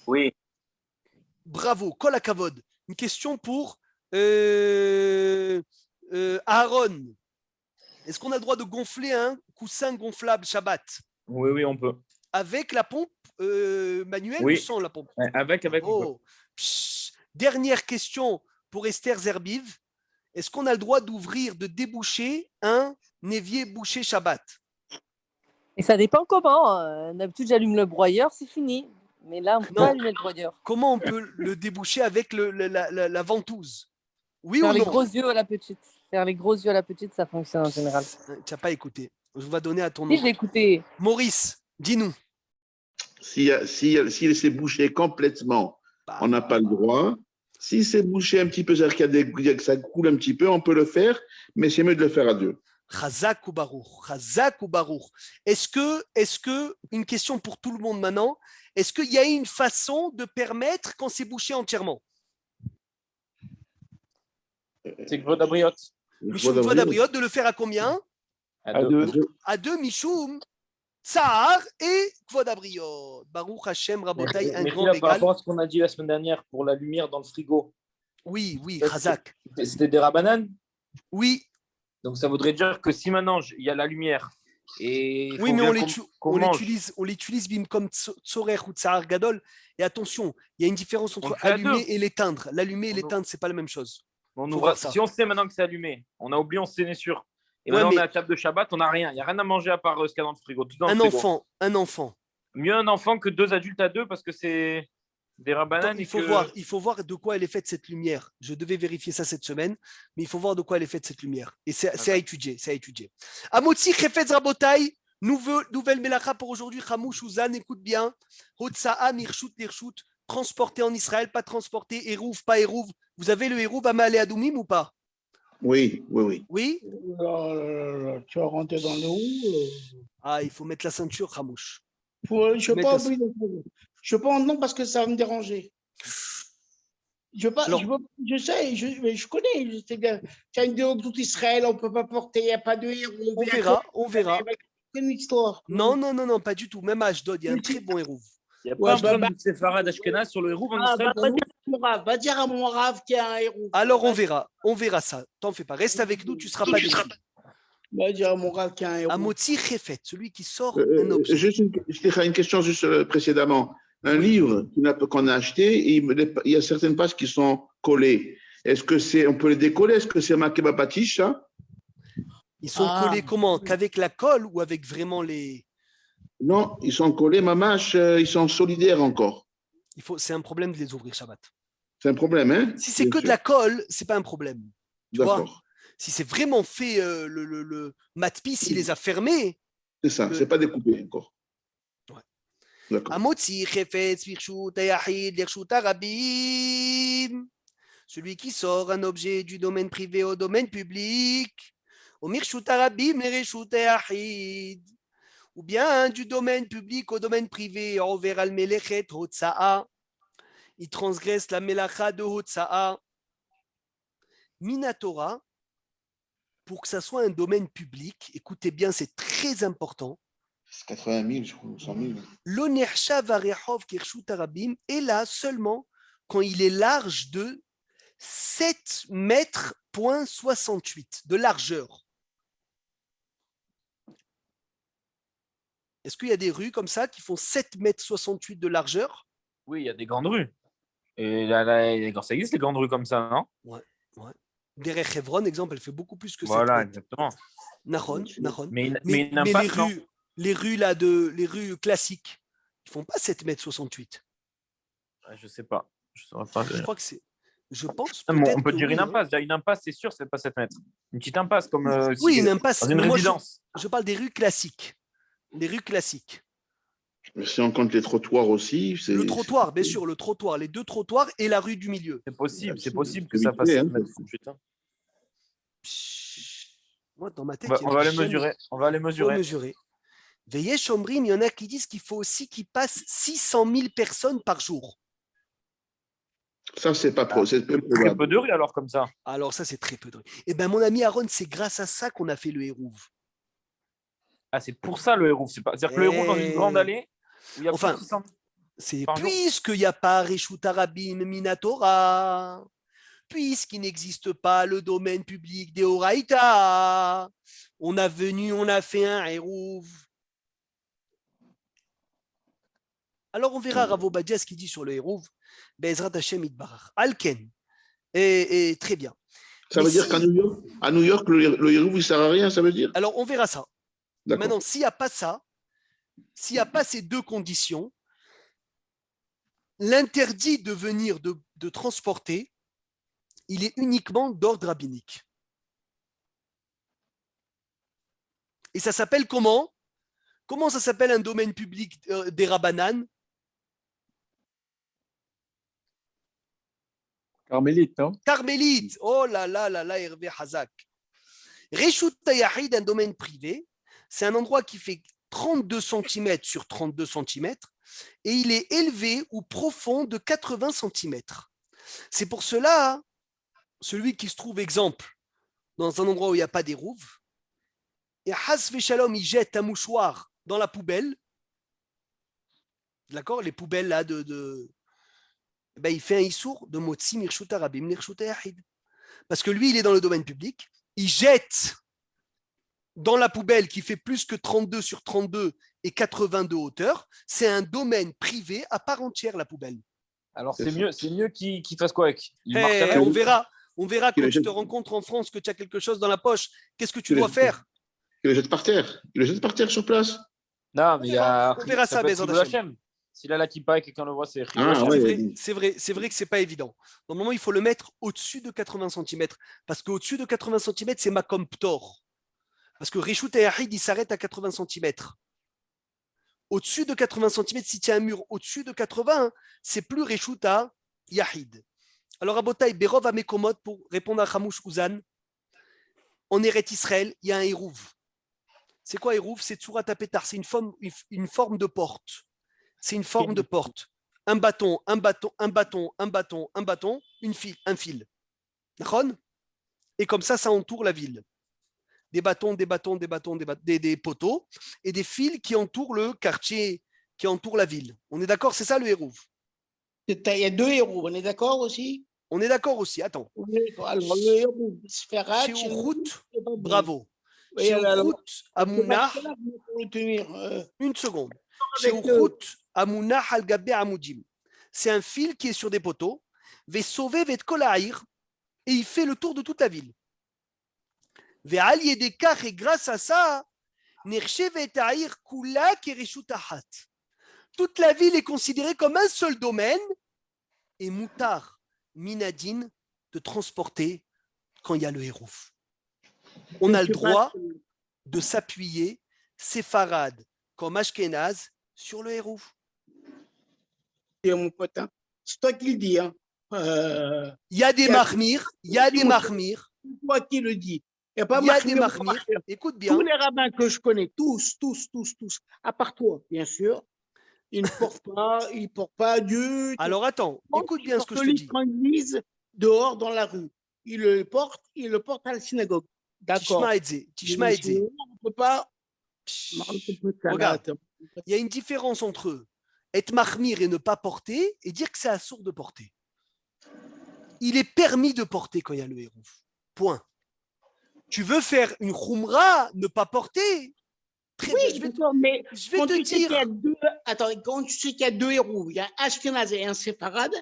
D: Oui.
A: Bravo. Kol hakavod. Une question pour Aaron. Est-ce qu'on a le droit de gonfler un coussin gonflable Shabbat?
D: Oui, on peut.
A: Avec la pompe manuelle
D: Oui.
A: ou sans la pompe?
D: Avec, on peut.
A: Oh. Dernière question pour Esther Zerbiv. Est-ce qu'on a le droit d'ouvrir, de déboucher un évier bouché Shabbat?
I: Et ça dépend comment. D'habitude, j'allume le broyeur, c'est fini. Mais là, on ne peut pas allumer le broyeur.
A: Comment on peut le déboucher avec la ventouse? Oui
I: Faire
A: ou
I: les
A: non?
I: gros yeux à la petite. Faire les gros yeux à la petite, ça fonctionne en général.
A: Tu n'as pas écouté. Je vais donner à ton nom.
I: Si, je l'ai écouté.
A: Maurice, dis-nous.
B: Si c'est bouché complètement, on n'a pas le droit. Si c'est bouché un petit peu, c'est-à-dire que ça coule un petit peu, on peut le faire, mais c'est mieux de le faire à deux.
A: Chazak ou Baruch. Chazak ou Baruch. Est-ce que, une question pour tout le monde maintenant, est-ce qu'il y a une façon de permettre quand c'est bouché entièrement?
D: C'est que Vodabriot.
A: Michoum Vodabriot, de le faire à combien?
E: À deux.
A: À deux, Michoum, Tsahar et Vodabriot. Baruch Hashem, Rabotai, un grand
D: Par
A: régal.
D: rapport à ce qu'on a dit la semaine dernière pour la lumière dans le frigo.
A: Oui, Chazak.
D: C'était des rabananes?
A: Oui.
D: Donc ça voudrait dire que si maintenant il y a la lumière et
A: oui, mais on l'utilise comme Tzorer ou Tsahar Gadol. Et attention, il y a une différence entre allumer et l'éteindre. L'allumer et l'éteindre, c'est pas la même chose.
D: Si on sait maintenant que c'est allumé, on a oublié, on s'est né sûr. Et maintenant on est à la table de Shabbat, on n'a rien. Il n'y a rien à manger à part ce qu'il y a dans le frigo. Tout dans le frigo.
A: Un enfant.
D: Mieux un enfant que deux adultes à deux parce que c'est des rabananes.
A: Il faut voir de quoi elle est faite cette lumière. Je devais vérifier ça cette semaine, mais il faut voir de quoi elle est faite cette lumière. Et c'est à étudier. Amotzi Chefetz Rabotai, nouvelle melacha pour aujourd'hui. Chamouch Uzan, écoute bien. Hotsa'a Mirshut Lirshut, transporté en Israël, pas transporté. Hérouv, pas Hérouv. Vous avez le Hérouv à Maalé Adoumim ou pas?
B: Oui.
A: Oui?
C: Tu vas rentrer dans le roue.
A: Il faut mettre la ceinture, Chamouch.
C: Je ne peux pas non parce que ça va me déranger. Je sais, je connais, je sais bien. Tu as une de tout Israël, on ne peut pas porter, il n'y a pas de héros.
A: On verra.
C: C'est une histoire.
A: Non, pas du tout. Même à Ashdod, il y a un très bon Hérouv.
D: Il n'y a pas de Sefarad Ashkenaz sur le Hérouv en Israël.
C: Va dire à mon Rav qu'il y a un Hérouv.
A: Alors on verra ça. T'en fais pas. Reste avec nous, tu ne seras pas déçu.
C: Va dire à mon Rav qu'il y a un Hérouv.
A: Amotzi Chefet, celui qui sort un objet.
B: Juste une question juste précédemment. Un livre qu'on a acheté, il y a certaines pages qui sont collées. Est-ce que on peut les décoller? Est-ce que c'est marqué Bapatish, ça?
A: Ils sont collés comment? Qu'avec la colle ou avec vraiment les…
B: Non, ils sont collés, mamache, ils sont solidaires encore.
A: C'est un problème de les ouvrir Shabbat.
B: C'est un problème, hein?
A: Si c'est que de la colle, c'est pas un problème. Tu vois? Si c'est vraiment fait, le matpis, il les a fermés.
B: C'est ça, c'est pas découpé encore.
A: Amotzi Chefetz Virshut Ayahid Lirshut Arabim. Celui qui sort un objet du domaine privé au domaine public. ou bien du domaine public au domaine privé. Il transgresse la melacha de Hotsa'a. Minatora, pour que ça soit un domaine public, écoutez bien, c'est très important.
B: 80 000, je crois, 100 000.
A: L'onersha varechov kirshut arabim est là seulement quand il est large de 7 mètres point 68 de largeur. Est-ce qu'il y a des rues comme ça qui font 7 mètres 68 de largeur?
D: Oui, il y a des grandes rues. Et quand ça existe, les grandes rues comme ça, non?
A: Ouais. Derech Hebron, exemple, elle fait beaucoup plus que 7
D: Voilà,
A: mètres.
D: exactement.
A: Nahon.
D: Mais
A: Mais
D: impasse,
A: les rues classiques, ils font pas 7 mètres 68.
D: Je sais pas. Je saurais pas.
A: Je crois que c'est. Je pense.
D: On peut dire une impasse. Déjà, une impasse, c'est sûr, c'est pas 7 mètres. Une petite impasse comme
A: oui, une impasse.
D: dans une résidence.
A: Je parle des rues classiques. Les rues classiques.
B: Si on compte les trottoirs aussi.
A: Le trottoir, bien sûr, le trottoir, les deux trottoirs et la rue du milieu.
D: C'est possible que ça fasse 7 mètres 68.
A: Moi, dans ma tête,
D: on va les mesurer. On va les mesurer.
A: Veillez, Chomrim, il y en a qui disent qu'il faut aussi qu'il passe 600 000 personnes par jour.
B: Ça, c'est pas trop. C'est
D: très peu de rues alors comme ça.
A: Alors, ça, c'est très peu de rues. Eh bien, mon ami Aaron, c'est grâce à ça qu'on a fait le Hérouv.
D: Ah, c'est pour ça le Hérouv. C'est-à-dire que le Hérouv dans une grande allée, où il y a
A: enfin,
D: 600
A: c'est puisqu'il n'y a pas Reshut Arabim Minatora, puisqu'il n'existe pas le domaine public des Horaïta, on a fait un Hérouv. Alors, on verra Rav Obadia ce qu'il dit sur le Hérouv. Bezrat Hashem Itbarach. Alken. Et très bien.
B: Ça veut dire qu'à New York, le Hérouv, il ne sert à rien, ça veut dire?
A: Alors, on verra ça. Maintenant, s'il n'y a pas ça, s'il n'y a pas ces deux conditions, l'interdit de venir de transporter, il est uniquement d'ordre rabbinique. Et ça s'appelle comment? Comment ça s'appelle un domaine public des Rabbanan?
E: Carmélite, non?
A: Carmélite. Oh là là là là, Hervé Hazak. Reshut Yahid, un domaine privé, c'est un endroit qui fait 32 cm sur 32 cm et il est élevé ou profond de 80 cm. C'est pour cela, celui qui se trouve, exemple, dans un endroit où il n'y a pas d'Hérouv, et Hasve Shalom, il jette un mouchoir dans la poubelle, d'accord, les poubelles là ben, il fait un issour de Motsi Mirshut Arabim Mirshut Yahid. Parce que lui, il est dans le domaine public, il jette dans la poubelle qui fait plus que 32 sur 32 et 80 de hauteur, c'est un domaine privé à part entière, la poubelle.
D: Alors, c'est mieux qu'il fasse quoi avec?
A: On verra quand tu te rencontres en France que tu as quelque chose dans la poche. Qu'est-ce que tu dois faire?
B: Il le jette par terre. Il le jette par terre sur place.
D: Non, mais
A: on verra ça, Bezrat Hashem.
D: S'il a la kippa et quelqu'un le voit, c'est
A: c'est vrai que c'est pas évident. Normalement, il faut le mettre au-dessus de 80 cm. Parce qu'au-dessus de 80 cm, c'est Makom Ptor. Parce que Reshut Yahid, il s'arrête à 80 cm. Au-dessus de 80 cm, si tu as un mur au-dessus de 80, c'est plus Reshut Yahid. Alors, Abotai, Berov à Mekomot, pour répondre à Hamouch Ouzan, en Eret Israël, il y a un Hérouv. C'est quoi Hérouv? C'est Tsurat Apetar, c'est une forme de porte. C'est une forme de porte. Un bâton, un bâton, un bâton, un bâton, un bâton, un fil. Et comme ça entoure la ville. Des bâtons, des poteaux et des fils qui entourent le quartier, qui entourent la ville. On est d'accord? C'est ça le Hérouv.
C: Il y a deux Hérouv, on est d'accord aussi?
A: On est d'accord aussi, attends.
C: Alors, le Hérouv, Sferat,
A: chez Route, bravo.
C: Oui,
A: chez Route, Amouna, une seconde. Chez Route, Amouna, Halgabé, Amoudim. C'est un fil qui est sur des poteaux, va sauver, va kolaïr, et il fait le tour de toute la ville. Et grâce à ça, toute la ville est considérée comme un seul domaine et moutar minadine de transporter quand il y a le Hérouf. On a le droit de s'appuyer séfarade comme Ashkenaz sur le Hérouf.
C: Mon pote, c'est toi qui le dis.
A: Il y a des marmires,
C: C'est toi qui le dis. Il n'y a pas
A: Il y a des
C: Mahmir ou
A: mahmir.
C: Mahmir.
A: Écoute bien.
C: Tous les rabbins que je connais, tous, à part toi, bien sûr, ils ne portent pas Dieu.
A: Alors attends, écoute bien ce que je te dis.
C: Quand ils lisent dehors dans la rue, ils le portent à la synagogue. D'accord.
A: Tishma et Zé.
C: On ne peut pas.
A: Regarde, il y a une différence entre être mahmir et ne pas porter et dire que c'est assourd de porter. Il est permis de porter quand il y a le hérouv. Point. Tu veux faire une khumra, ne pas porter. Très
C: oui,
A: bien,
C: mais
A: je vais
C: quand
A: te
C: tu sais
A: dire.
C: qu'il y a deux, attends, quand tu sais qu'il y a deux hérouv, il y a un Ashkenaz et un Séfarade,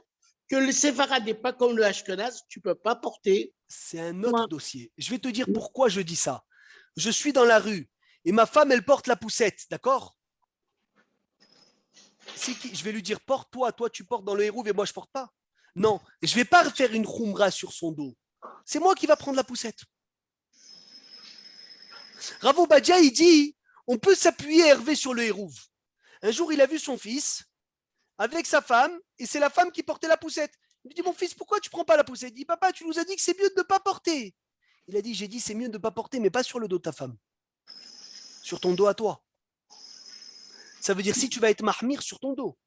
C: que le Séfarade n'est pas comme le Ashkenaz, tu ne peux pas porter.
A: C'est un autre dossier. Je vais te dire pourquoi je dis ça. Je suis dans la rue et ma femme, elle porte la poussette, d'accord? Je vais lui dire, porte-toi, toi tu portes dans le hérouv et moi je porte pas. Non, je ne vais pas faire une khumra sur son dos. C'est moi qui va prendre la poussette. Rav Obadia, il dit, on peut s'appuyer Hervé sur le hérouv. Un jour, il a vu son fils avec sa femme et c'est la femme qui portait la poussette. Il lui dit, mon fils, pourquoi tu ne prends pas la poussette? Il dit, papa, tu nous as dit que c'est mieux de ne pas porter. Il a dit, j'ai dit, c'est mieux de ne pas porter, mais pas sur le dos de ta femme. Sur ton dos à toi. Ça veut dire si tu vas être mahmir sur ton dos.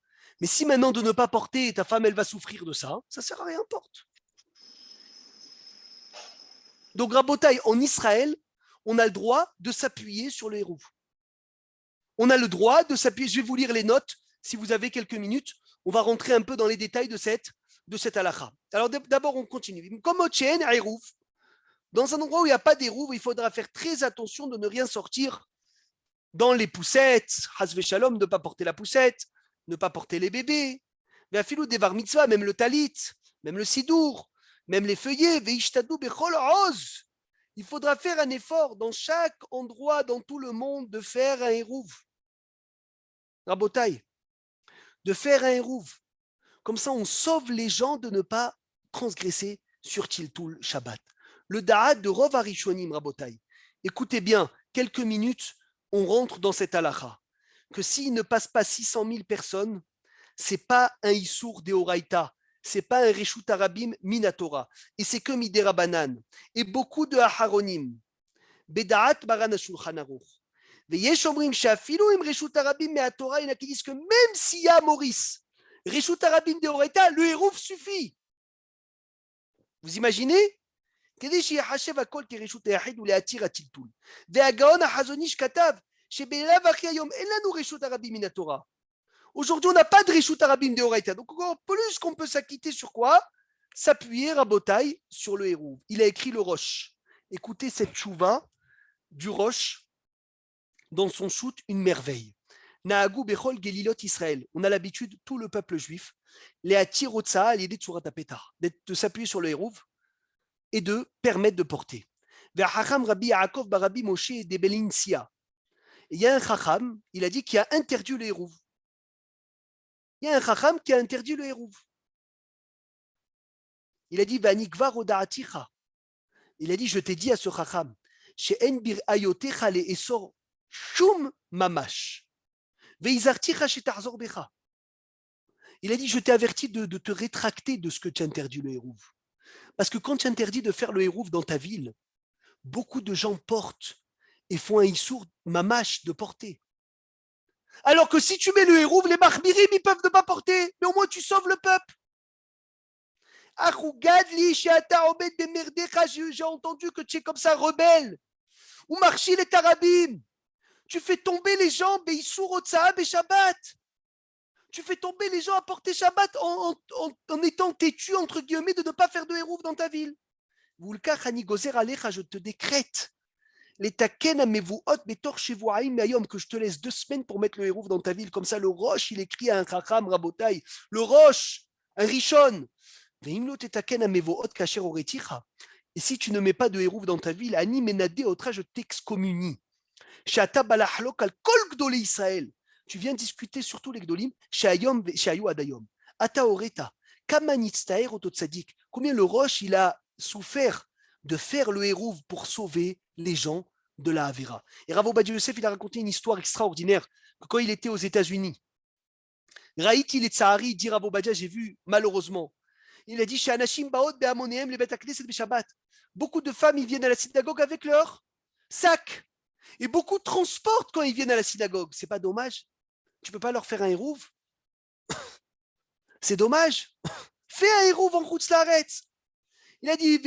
A: Mais si maintenant de ne pas porter, ta femme, elle va souffrir de ça, ça ne sert à rien, porte. Donc, Rabotaï, en Israël, on a le droit de s'appuyer sur le hérouv. On a le droit de s'appuyer. Je vais vous lire les notes, si vous avez quelques minutes. On va rentrer un peu dans les détails de cette halakha. Alors, d'abord, on continue. Comme au Tchén, à hérouv, dans un endroit où il n'y a pas d'hérouv, il faudra faire très attention de ne rien sortir dans les poussettes, hasve shalom, ne pas porter la poussette, ne pas porter les bébés, mais à filou des var mitzvah, même le talit, même le sidour, même les feuillets, veishtadou bechol oz. Il faudra faire un effort dans chaque endroit, dans tout le monde, de faire un hérouv. Rabotaï, de faire un hérouv. Comme ça, on sauve les gens de ne pas transgresser sur Tiltul Shabbat. Le da'at de Rov Harishonim, Rabotaï. Écoutez bien, quelques minutes, on rentre dans cette halakha, que s'il ne passe pas 600 000 personnes, ce n'est pas un Issour Deoraita, ce n'est pas un Reshut Arabim Minatora, et c'est que Midera Banan. Et beaucoup de Aharonim, Bedaat Baran Shulchan Aruch, Veyesh Omrim Shafilu im Reshut Arabim Meatora, il y en a qui disent que même s'il y a Maurice, Reshut Arabim Deoraita, le Hérouf suffit. Vous imaginez? כדי שיחשב הכל כרשות היחיד ולהתיר הטלטול. והגאון החזון איש כתב שבלאו הכי היום אין לנו רשות הרבים מן התורה. Aujourd'hui, on n'a pas de reshut arabim deoraita. Donc, encore plus qu'on peut s'acquitter sur quoi? S'appuyer, Rabotaï, sur le hérouv. Il a écrit le Rosh. Écoutez cette tchouva du Rosh dans son shoot, une merveille. Nahagou bechol gelilot Israël. On a l'habitude, tout le peuple juif, les attir au tsaha, l'idée de surat apeta, de s'appuyer sur le hérouv et de permettre de porter. Ve'achacham Rabbi Yaakov Barabi Moshe de Belinsia. Il y a un chacham, il a dit qu'il a interdit le hérouv. Il y a un chacham qui a interdit le hérouv. Il a dit Vanikva roda'aticha. Il a dit, je t'ai dit à ce chacham, she'en bir ayotecha le esor shum mamash. Ve'izarticha she'tachzor becha. Il a dit, je t'ai averti de te rétracter de ce que tu interdis le hérouv. Parce que quand tu interdis de faire le hérouv dans ta ville, beaucoup de gens portent et font un issour mamash de porter. Alors que si tu mets le hérouv, les mahmirim, ils peuvent ne pas porter, mais au moins tu sauves le peuple. J'ai entendu que tu es comme ça rebelle. Ou marchi les tarabim. Tu fais tomber les gens, issour otsaab et Shabbat. Tu fais tomber les gens à porter Shabbat en étant têtu, entre guillemets, de ne pas faire de hérouv dans ta ville. Je te décrète les taken à mevuot betor shevuaim mayom, que je te laisse 2 semaines pour mettre le hérouv dans ta ville. Comme ça, le roche, il écrit à un chacham rabotai. Le roche, un rishon. Et si tu ne mets pas de hérouv dans ta ville, ani menade otra, je t'excommunie. Shata balahlok al kol gdolei Israël. Tu viens discuter sur tous les gdolim, shayu adayom. Ata oreta, kamanitztaer ototzadik. Combien le roche, il a souffert de faire le hérouv pour sauver les gens de la Havera. Et Rav Ovadia Yosef, il a raconté une histoire extraordinaire, que quand il était aux États-Unis, Raïti le Tsahari, dit Rav Ovadia, j'ai vu malheureusement, il a dit, Beaucoup de femmes, ils viennent à la synagogue avec leur sac. Et beaucoup transportent quand ils viennent à la synagogue. C'est pas dommage? Tu peux pas leur faire un hérouve? C'est dommage. Fais un hérouve en Chutz Laaretz. Il a dit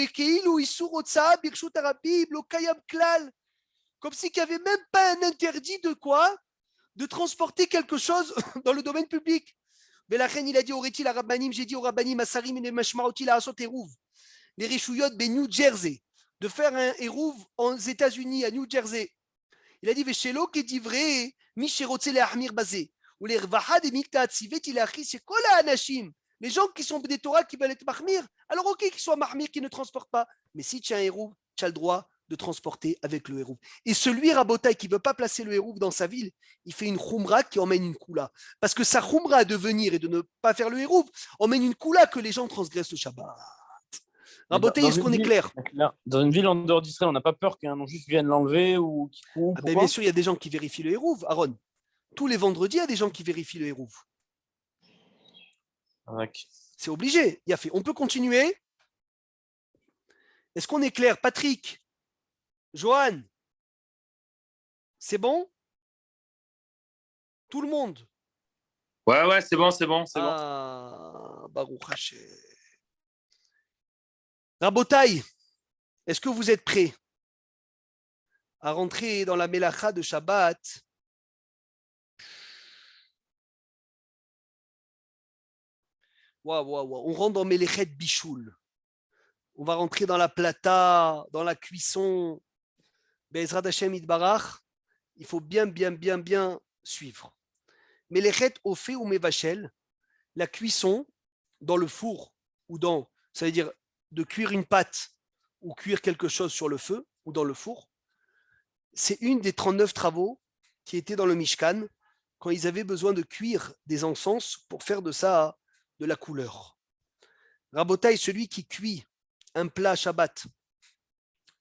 A: comme si qu'il n'y avait même pas un interdit de quoi? De transporter quelque chose dans le domaine public. Mais la reine, il a dit au Rétil, à Rabbanim, j'ai dit au Rabbanim, à Sarim et Mashmaoti, à Asot Hérouv, les Rishuyot, ben New Jersey, de faire un hérouve aux États-Unis, à New Jersey. Il a dit, Veshelo, qui dit vrai, Mishirotze le Ahmir Bazé, ou les Rvaha de Mikta Atzivet, il a écrit, c'est quoi la Anashim? Les gens qui sont des Torah qui veulent être mahmir, alors ok qu'ils soient mahmir, qui ne transportent pas. Mais si tu as un hérouve, tu as le droit de transporter avec le hérouve. Et celui, Rabotai, qui ne veut pas placer le hérouve dans sa ville, il fait une khumra qui emmène une koula. Parce que sa khumra de venir et de ne pas faire le hérouve emmène une koula que les gens transgressent le Shabbat. Rabotai, est-ce qu'on est clair?
D: Dans une ville en dehors d'Israël, on n'a pas peur qu'un non juste vienne l'enlever ou qu'il coupe?
A: Bien sûr, il y a des gens qui vérifient le hérouve, Aaron. Tous les vendredis, il y a des gens qui vérifient le hérouve. C'est obligé. Il a fait. On peut continuer. Est-ce qu'on est clair? Patrick, Johan, c'est bon? Tout le monde?
H: Ouais, c'est bon.
A: Baruch Hashem. Rabotai, est-ce que vous êtes prêts à rentrer dans la Melacha de Shabbat? On rentre dans Melechet Bichoul. On va rentrer dans la plata, dans la cuisson. Be'ezrat Hashem Yitbarach, il faut bien suivre. Melechet Ofe ou Mevachel, la cuisson dans le four, ou dans, ça veut dire de cuire une pâte ou cuire quelque chose sur le feu ou dans le four, c'est une des 39 travaux qui étaient dans le Mishkan quand ils avaient besoin de cuire des encens pour faire de ça de la couleur. Rabotai, celui qui cuit un plat Shabbat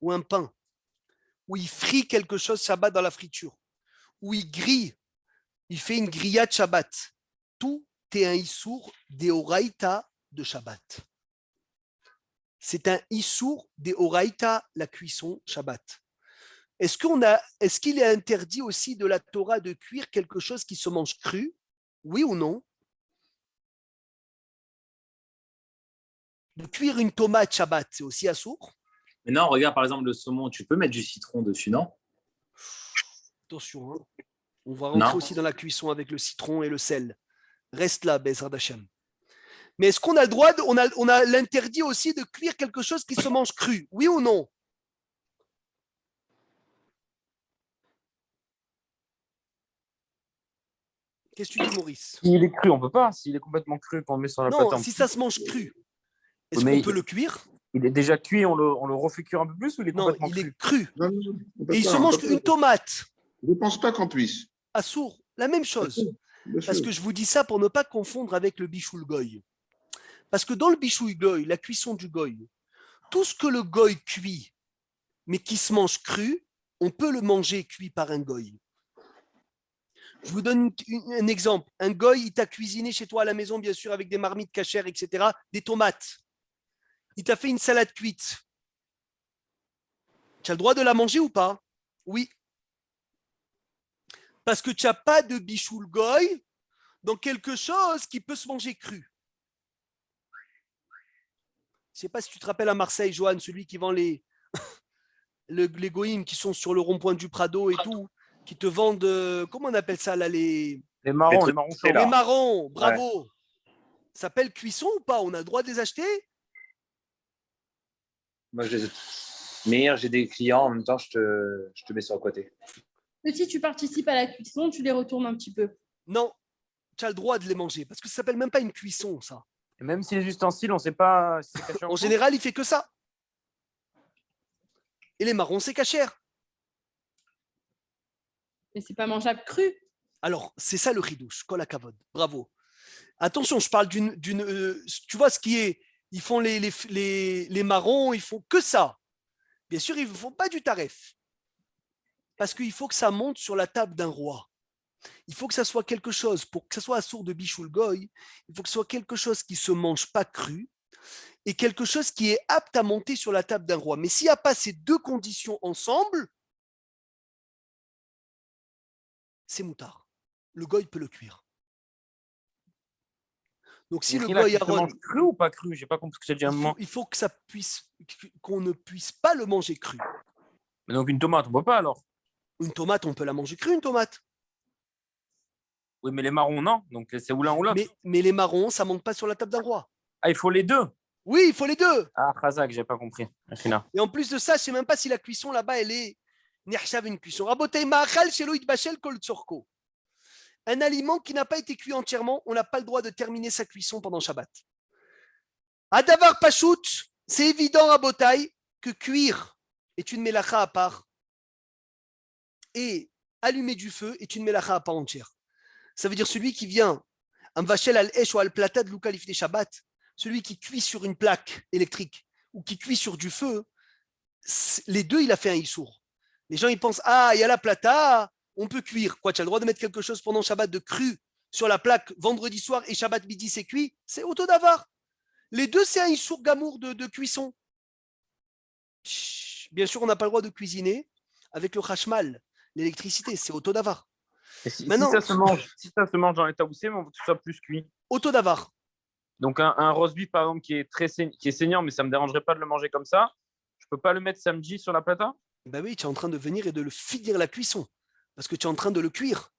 A: ou un pain, ou il frit quelque chose Shabbat dans la friture, ou il grille, il fait une grillade Shabbat, tout est un issour d'Eoraïta de Shabbat. C'est un issour d'Eoraïta, la cuisson Shabbat. Est-ce qu'il est interdit aussi de la Torah de cuire quelque chose qui se mange cru? Oui ou non? De cuire une tomate Shabbat, c'est aussi assour?
H: Mais non, regarde par exemple le saumon, tu peux mettre du citron dessus, non?
A: Attention, hein. On va rentrer aussi dans la cuisson avec le citron et le sel. Reste là, Bezrat Hashem. Mais est-ce qu'on a le droit, on a l'interdit aussi de cuire quelque chose qui se mange cru? Oui ou non? Qu'est-ce que tu dis, Maurice?
D: S'il est cru, on peut pas. S'il est complètement cru, qu'on le met sur la plate.
A: Non, si ça se mange cru, est-ce qu'on peut le cuire?
D: Il est déjà cuit, on le refait cuire un peu plus ou il est complètement
A: cru? Il est cru.
B: Non,
A: et il se mange une tomate.
B: Je ne pense pas qu'on puisse.
A: Assour, la même chose. Parce que je vous dis ça pour ne pas confondre avec le bichoul goy. Parce que dans le bichoul goy, la cuisson du goy, tout ce que le goy cuit, mais qui se mange cru, on peut le manger cuit par un goy. Je vous donne un exemple. Un goy, il t'a cuisiné chez toi à la maison, bien sûr, avec des marmites cachères, etc., des tomates. Il t'a fait une salade cuite. Tu as le droit de la manger ou pas? Oui. Parce que tu n'as pas de bichoul goy dans quelque chose qui peut se manger cru. Je ne sais pas si tu te rappelles à Marseille, Johan, celui qui vend les goïms qui sont sur le rond-point du Prado et tout, qui te vendent, comment on appelle ça là, les
D: marrons, chauds.
A: Les marrons, bravo. Ouais. Ça s'appelle cuisson ou pas? On a le droit de les acheter?
H: Moi, j'ai des clients, en même temps, je te mets sur le côté.
J: Mais si tu participes à la cuisson, tu les retournes un petit peu.
A: Non, tu as le droit de les manger, parce que ça s'appelle même pas une cuisson, ça.
D: Et même si les ustensiles, on ne sait pas si c'est caché
A: en général, il fait que ça. Et les marrons, c'est cachère.
J: Mais c'est pas mangeable cru.
A: Alors, c'est ça le ridouche, kol hakavod. Bravo. Attention, je parle d'une tu vois ce qui est, ils font les marrons, ils font que ça. Bien sûr, ils ne font pas du taref. Parce qu'il faut que ça monte sur la table d'un roi. Il faut que ça soit quelque chose, pour que ça soit assour de bichoul goy, il faut que ce soit quelque chose qui ne se mange pas cru, et quelque chose qui est apte à monter sur la table d'un roi. Mais s'il n'y a pas ces deux conditions ensemble, c'est moutard. Le goy peut le cuire. Donc si le goy Aaron,
D: cru ou pas cru, j'ai pas compris ce que tu as dit à un moment.
A: il faut que qu'on ne puisse pas le manger cru.
D: Mais donc une tomate, on peut pas alors.
A: Une tomate, on peut la manger crue, une tomate.
D: Oui, mais les marrons, non. Donc c'est ou l'un ou l'autre.
A: Mais les marrons, ça monte pas sur la table d'un roi.
D: Ah, il faut les deux.
A: Oui, il faut les deux.
D: Ah, Khazak, j'ai pas compris.
A: Et en plus de ça, je sais même pas si la cuisson là-bas, elle est nirchav une cuisson. Rabotei ma'achal shelo itbashel kol tzorko. Un aliment qui n'a pas été cuit entièrement, on n'a pas le droit de terminer sa cuisson pendant Shabbat. Adavar Pachout, c'est évident à Botaï que cuire est une mélacha à part et allumer du feu est une mélacha à part entière. Ça veut dire celui qui vient, un vachel al esh ou al plata de l'ukalif des Shabbat, celui qui cuit sur une plaque électrique ou qui cuit sur du feu, les deux, il a fait un issour. Les gens, ils pensent, ah, il y a la plata, on peut cuire. Quoi, tu as le droit de mettre quelque chose pendant Shabbat de cru sur la plaque vendredi soir et Shabbat midi, c'est cuit, c'est auto d'avar. Les deux, c'est un issour gamour de cuisson. Bien sûr, on n'a pas le droit de cuisiner avec le chashmal, l'électricité, c'est auto d'avar.
D: Si ça se mange dans l'état où c'est, mais on veut que ce soit plus cuit.
A: Auto d'avar.
D: Donc un roast beef, par exemple, qui est saignant, mais ça ne me dérangerait pas de le manger comme ça, je peux pas le mettre samedi sur la plata?
A: Ben oui, tu es en train de venir et de le finir la cuisson, parce que tu es en train de le cuire.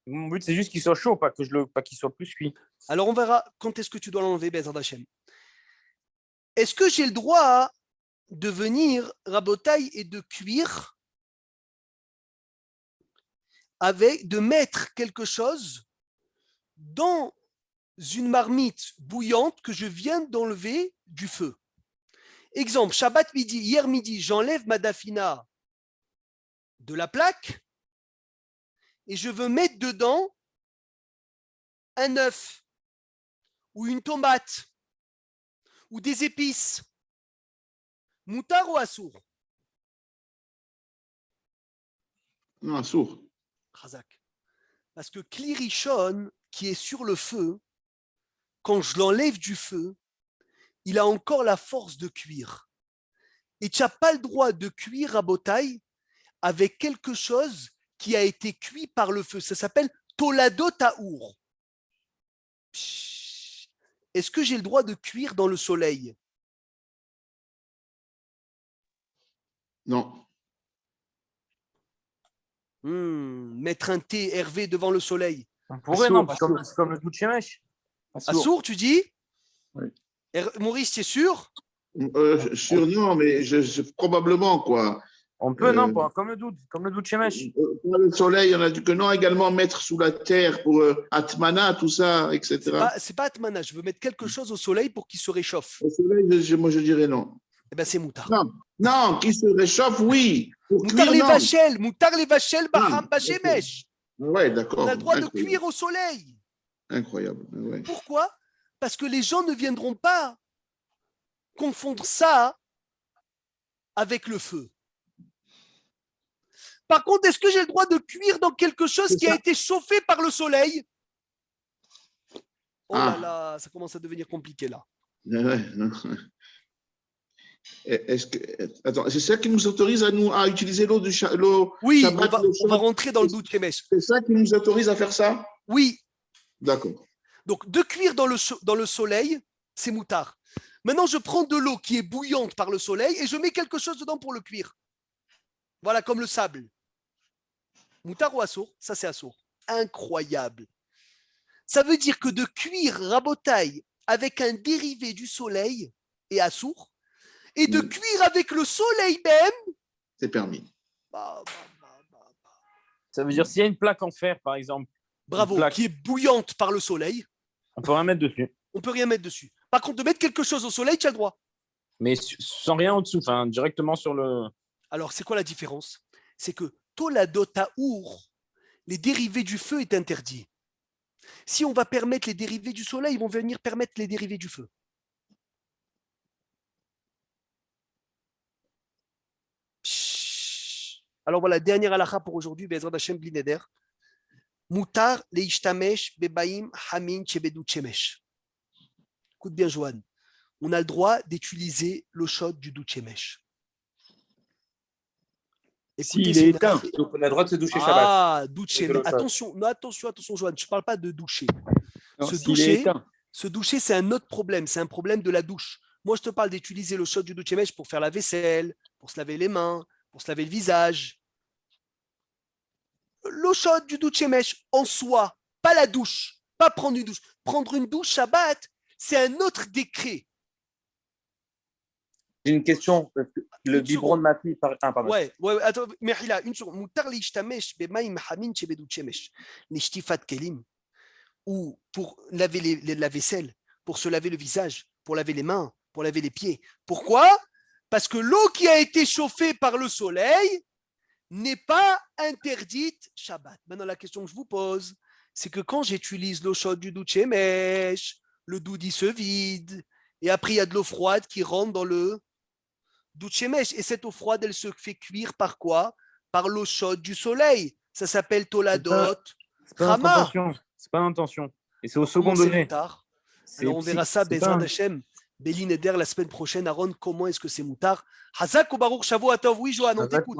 D: Mon but, c'est juste qu'il soit chaud, pas qu'il soit plus cuit.
A: Alors, on verra quand est-ce que tu dois l'enlever, Bezrat Hashem. Est-ce que j'ai le droit de venir, rabotaille, et de cuire de mettre quelque chose dans une marmite bouillante que je viens d'enlever du feu? Exemple, Shabbat midi, hier midi, j'enlève ma dafina de la plaque et je veux mettre dedans un œuf ou une tomate ou des épices. Moutar ou assour?
B: Non, assour.
A: Khazak. Parce que Klirishon, qui est sur le feu, quand je l'enlève du feu, il a encore la force de cuire. Et tu n'as pas le droit de cuire à Botaï avec quelque chose qui a été cuit par le feu. Ça s'appelle Tolado Taour. Est-ce que j'ai le droit de cuire dans le soleil?
B: Non.
A: Mettre un thé Hervé devant le soleil.
D: On pourrait, non, c'est comme le Douchemesh.
A: Assour, tu dis?
B: Oui.
A: Maurice, tu es sûr?
B: Sûr, non, mais probablement, quoi.
D: On peut, non, pas comme le Douchemesh.
B: Le soleil, on a dit que non, également mettre sous la terre pour Atmana, tout ça, etc.
A: C'est pas Atmana, je veux mettre quelque chose au soleil pour qu'il se réchauffe.
B: Au soleil, moi je dirais non.
A: Eh bien, c'est moutard.
B: Non, qui se réchauffe, oui.
A: Moutar les vachel, baham, bachemesh.
B: Ouais, d'accord.
A: On a le droit de cuire au soleil.
B: Incroyable. Ouais.
A: Pourquoi? Parce que les gens ne viendront pas confondre ça avec le feu. Par contre, est-ce que j'ai le droit de cuire dans quelque chose qui a été chauffé par le soleil? Oh là là, ça commence à devenir compliqué là.
B: Attends, c'est ça qui nous autorise à utiliser l'eau du l'eau.
A: Oui,
B: Shabbat,
A: on va rentrer dans le doute Shemesh.
B: C'est ça qui nous autorise à faire ça?
A: Oui.
B: D'accord.
A: Donc, de cuire dans le soleil, c'est moutard. Maintenant, je prends de l'eau qui est bouillante par le soleil et je mets quelque chose dedans pour le cuire. Voilà, comme le sable. Moutard ou assour? Ça, c'est assour. Incroyable. Ça veut dire que de cuire rabotaille avec un dérivé du soleil est assour, et de cuire avec le soleil même,
B: c'est permis.
D: Ça veut dire s'il y a une plaque en fer, par exemple.
A: Bravo, qui est bouillante par le soleil.
D: On peut rien mettre dessus.
A: On peut rien mettre dessus. Par contre, de mettre quelque chose au soleil, tu as le droit.
D: Mais sans rien au-dessous, enfin directement sur le.
A: Alors, c'est quoi la différence? C'est que Tolado Taour, les dérivés du feu est interdit. Si on va permettre les dérivés du soleil, ils vont venir permettre les dérivés du feu. Alors voilà, dernière halakha pour aujourd'hui, Bezrat Hashem Blineder. Moutar leishtamesh bebaim hamin chebedu chemesh. Écoute bien, Joanne. on a le droit d'utiliser l'eau chaude du douche Shemesh.
E: S'il est éteint.
H: Donc, on a le droit de se doucher Shabbat.
A: Ah, doucher.
H: Avec de l'eau chaude.
A: Attention, Joanne, je ne parle pas de doucher.
E: Non,
A: Se
E: s'il est éteint.
A: doucher, c'est un autre problème. C'est un problème de la douche. Moi, je te parle d'utiliser l'eau chaude du douche Shemesh pour faire la vaisselle, pour se laver les mains, pour se laver le visage. L'eau chaude du douche Shemesh en soi, pas la douche, pas prendre une douche. Prendre une douche Shabbat, c'est un autre décret.
H: J'ai une question. Parce que le biberon de ma fille. Pardon.
A: Ouais, attends, Mehila, une seconde. Mutar l'ishtamesh bemaim hamin shebedut shemesh. L'ishtifat kelim. Ou pour laver la vaisselle, pour se laver le visage, pour laver les mains, pour laver les pieds. Pourquoi? Parce que l'eau qui a été chauffée par le soleil n'est pas interdite Shabbat. Maintenant, la question que je vous pose, c'est que quand j'utilise l'eau chaude du douche Shemesh, le doudi se vide, et après il y a de l'eau froide qui rentre dans le douche Shemesh. Et cette eau froide, elle se fait cuire par quoi? Par l'eau chaude du soleil. Ça s'appelle Toladot.
D: C'est pas notre intention. C'est pas l'intention. Et c'est au second
A: C'est
D: degré.
A: moutard. Alors on verra ça, Bezrat Hashem, Béline Eder la semaine prochaine. Aaron, comment est-ce que c'est moutard? Hazak ou Baruch Shavuot Tov? Oui, Johan, on t'écoute.